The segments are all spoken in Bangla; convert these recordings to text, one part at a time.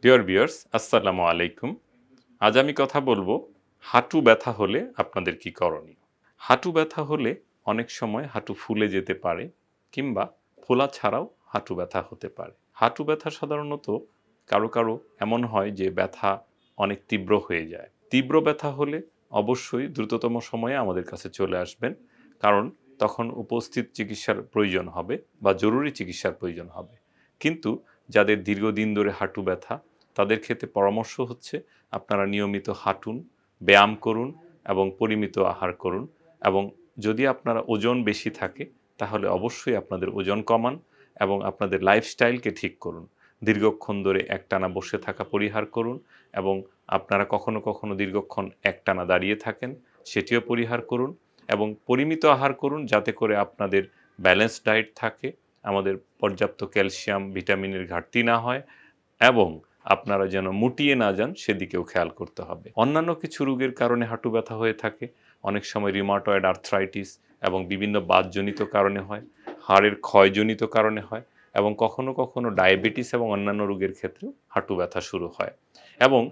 প্রিয় ভিউয়ার্স, আসসালামু আলাইকুম। আজ আমি কথা বলবো হাঁটু ব্যথা হলে আপনাদের কি করণীয়? হাঁটু ব্যথা হলে অনেক সময় হাঁটু ফুলে যেতে পারে কিংবা ফোলা ছাড়াও হাঁটু ব্যথা হতে পারে। হাঁটু ব্যথা সাধারণত কারো এমন হয় যে ব্যথা অনেক তীব্র হয়ে যায়। তীব্র ব্যথা হলে অবশ্যই দ্রুততম সময়ে আমাদের কাছে চলে আসবেন। কারণ তখন উপস্থিত চিকিৎসার প্রয়োজন হবে বা জরুরি চিকিৎসার প্রয়োজন হবে। কিন্তু যাদের দীর্ঘদিন ধরে হাঁটু ব্যথা তাদের ক্ষেত্রে পরামর্শ হচ্ছে আপনারা নিয়মিত হাঁটুন, ব্যায়াম করুন এবং পরিমিত আহার করুন এবং যদি আপনারা ওজন বেশি থাকে তাহলে অবশ্যই আপনাদের ওজন কমান এবং আপনাদের লাইফস্টাইলকে ঠিক করুন। দীর্ঘক্ষণ ধরে একটানা বসে থাকা পরিহার করুন এবং আপনারা কখনো দীর্ঘক্ষণ একটানা দাঁড়িয়ে থাকেন, সেটিও পরিহার করুন এবং পরিমিত আহার করুন যাতে করে আপনাদের ব্যালেন্সড ডায়েট থাকে, আমাদের পর্যাপ্ত ক্যালসিয়াম, ভিটামিনের ঘাটতি না হয় এবং আপনারা যেন মুটিয়ে না যান সেদিকেও খেয়াল করতে হবে। অন্যান্য কিছু রোগের কারণে হাঁটু ব্যথা হয়ে থাকে। অনেক সময় রিউমাটয়েড আর্থ্রাইটিস এবং বিভিন্ন বাতজনিত কারণে হয়, হাড়ের ক্ষয়জনিত কারণে হয় এবং কখনো ডায়াবেটিস এবং অন্যান্য রোগের ক্ষেত্রেও হাঁটু ব্যথা শুরু হয় এবং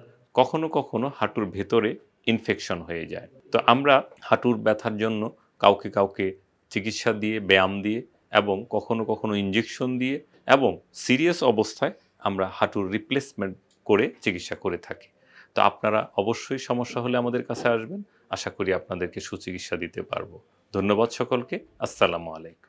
কখনো হাঁটুর ভেতরে ইনফেকশন হয়ে যায়। তো আমরা হাঁটুর ব্যথার জন্য কাউকে চিকিৎসা দিয়ে, ব্যায়াম দিয়ে এবং কখনো ইনজেকশন দিয়ে এবং সিরিয়াস অবস্থায় আমরা হাঁটুর রিপ্লেসমেন্ট করে চিকিৎসা করে থাকি। তো আপনারা অবশ্যই সমস্যা হলে আমাদের কাছে আসবেন। আশা করি আপনাদেরকে সুচিকিৎসা দিতে পারব। ধন্যবাদ সকলকে। আসসালামু আলাইকুম।